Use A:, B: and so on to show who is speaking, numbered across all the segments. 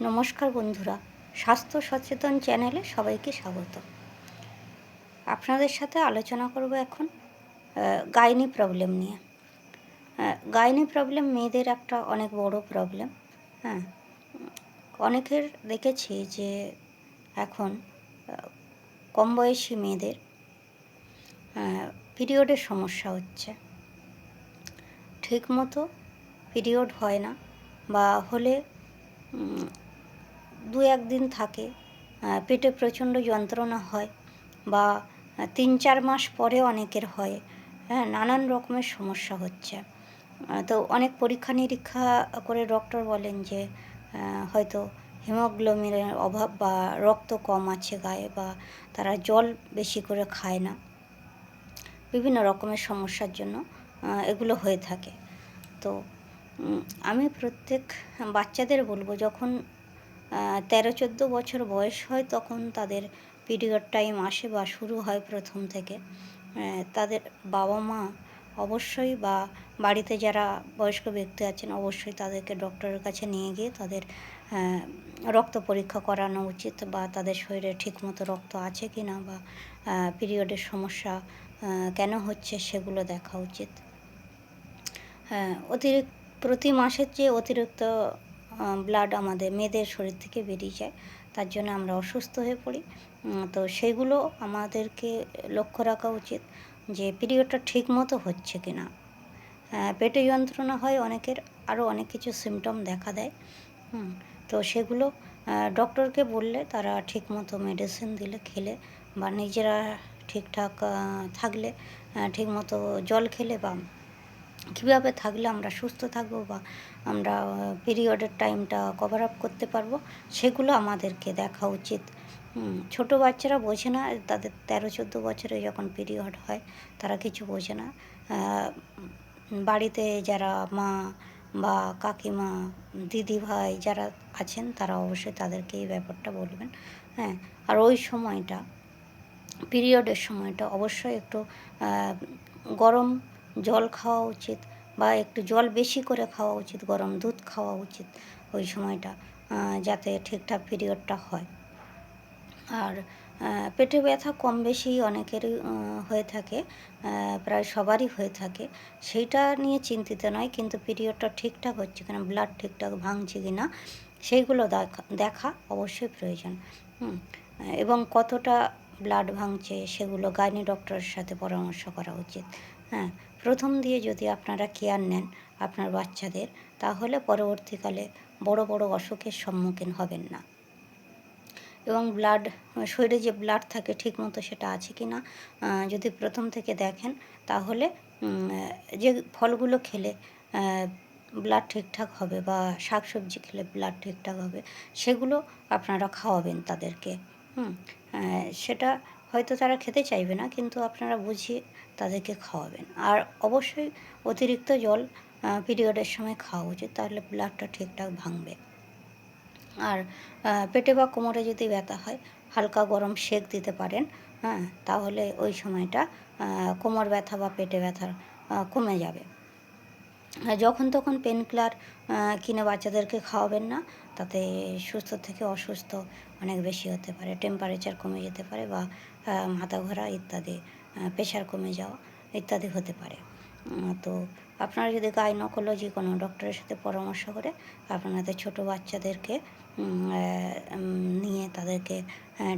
A: নমস্কার বন্ধুরা, স্বাস্থ্য সচেতন চ্যানেলে সবাইকে স্বাগত। আপনাদের সাথে আলোচনা করব এখন গাইনি প্রবলেম নিয়ে। গাইনি প্রবলেম মেয়েদের একটা অনেক বড় প্রবলেম। হ্যাঁ, অনেকের দেখেছি যে এখন কম বয়সী মেয়েদের পিরিয়ডের সমস্যা হচ্ছে, ঠিকমতো পিরিয়ড হয় না, বা হলে দু একদিন থাকে, পেটে প্রচণ্ড যন্ত্রণা হয়, বা 3-4 মাস পরে অনেকের হয়। হ্যাঁ, নানান রকমের সমস্যা হচ্ছে। তো অনেক পরীক্ষা নিরীক্ষা করে ডক্টর বলেন যে হয়তো হিমোগ্লোবিনের অভাব বা রক্ত কম আছে গায়ে, বা তারা জল বেশি করে খায় না, বিভিন্ন রকমের সমস্যার জন্য এগুলো হয়ে থাকে। তো আমি প্রত্যেক বাচ্চাদের বলবো, যখন 13-14 বছর বয়স হয় তখন তাদের পিরিয়ড টাইম আসে বা শুরু হয় প্রথম থেকে, তাদের বাবা মা অবশ্যই, বা বাড়িতে যারা বয়স্ক ব্যক্তি আছেন অবশ্যই তাদেরকে ডক্টরের কাছে নিয়ে গিয়ে তাদের রক্ত পরীক্ষা করানো উচিত, বা তাদের শরীরে ঠিকমতো রক্ত আছে কি না, বা পিরিয়ডের সমস্যা কেন হচ্ছে সেগুলো দেখা উচিত। প্রতি মাসের যে অতিরিক্ত ব্লাড আমাদের মেয়েদের শরীর থেকে বেরিয়ে যায়, তার জন্য আমরা অসুস্থ হয়ে পড়ি। তো সেইগুলো আমাদেরকে লক্ষ্য রাখা উচিত যে পিরিয়ডটা ঠিক মতো হচ্ছে কি না। পেটে যন্ত্রণা হয় অনেকের, আরও অনেক কিছু সিমটম দেখা দেয়। তো সেগুলো ডক্টরকে বললে তারা ঠিকমতো মেডিসিন দিলে খেলে, বা নিজেরা ঠিকঠাক থাকলে, ঠিকমতো জল খেলে, বা কীভাবে থাকলে আমরা সুস্থ থাকবো বা আমরা পিরিয়ডের টাইমটা কভার আপ করতে পারবো, সেগুলো আমাদেরকে দেখা উচিত। ছোটো বাচ্চারা বোঝে না, তাদের 13-14 বছরে যখন পিরিয়ড হয় তারা কিছু বোঝে না। বাড়িতে যারা মা বা কাকিমা, দিদিভাই যারা আছেন তারা অবশ্যই তাদেরকে এই ব্যাপারটা বলবেন। হ্যাঁ, আর ওই সময়টা, পিরিয়ডের সময়টা অবশ্যই একটু গরম জল খাওয়া উচিত, বা একটু জল বেশি করে খাওয়া উচিত, গরম দুধ খাওয়া উচিত ওই সময়টা, যাতে ঠিকঠাক পিরিয়ডটা হয়। আর পেটে ব্যথা কম বেশি অনেকেরই হয়ে থাকে, প্রায় সবারই হয়ে থাকে, সেইটা নিয়ে চিন্তিত নয়, কিন্তু পিরিয়ডটা ঠিকঠাক হচ্ছে কিনা, ব্লাড ঠিকঠাক ভাঙছে কি না, সেইগুলো দেখা অবশ্যই প্রয়োজন। এবং কতটা ব্লাড ভাঙছে সেগুলো গাইনি ডক্টরের সাথে পরামর্শ করা উচিত। হ্যাঁ, প্রথম দিয়ে যদি আপনারা কেয়ার নেন আপনার বাচ্চাদের, তাহলে পরবর্তীকালে বড় বড় অসুখের সম্মুখীন হবেন না। এবং শরীরে যে ব্লাড থাকে ঠিকমতো সেটা আছে কি না যদি প্রথম থেকে দেখেন, তাহলে যে ফলগুলো খেলে ব্লাড ঠিকঠাক হবে, বা শাকসবজি খেলে ব্লাড ঠিকঠাক হবে, সেগুলো আপনারা খাওয়াবেন তাদেরকে। সেটা হয়তো তারা খেতে চাইবে না, কিন্তু আপনারা বুঝিয়ে তাদেরকে খাওয়াবেন। আর অবশ্যই অতিরিক্ত জল পিরিয়ডের সময় খাওয়া উচিত, তাহলে ব্লাডটা ঠিকঠাক ভাঙবে। আর পেটে বা কোমরে যদি ব্যথা হয়, হালকা গরম সেঁক দিতে পারেন। তাহলে ওই সময়টা কোমর ব্যথা বা পেটে ব্যথা কমে যাবে। যখন তখন পেন কিলার কিনে বাচ্চাদেরকে খাওয়াবেন না, তাতে সুস্থ থেকে অসুস্থ অনেক বেশি হতে পারে। টেম্পারেচার কমে যেতে পারে, বা মাথা ঘোরা ইত্যাদি, প্রেশার কমে যাওয়া ইত্যাদি হতে পারে। তো আপনারা যদি গাইনোকোলজি কোনো ডক্টরের সাথে পরামর্শ করে আপনাদের ছোটো বাচ্চাদেরকে নিয়ে তাদেরকে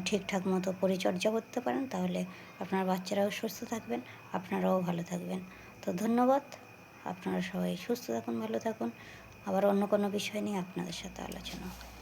A: ঠিকঠাক মতো পরিচর্যা করতে পারেন, তাহলে আপনার বাচ্চারাও সুস্থ থাকবেন, আপনারাও ভালো থাকবেন। তো ধন্যবাদ। আপনারা সবাই সুস্থ থাকুন, ভালো থাকুন। আবার অন্য কোনো বিষয় নিয়ে আপনাদের সাথে আলোচনা হবে।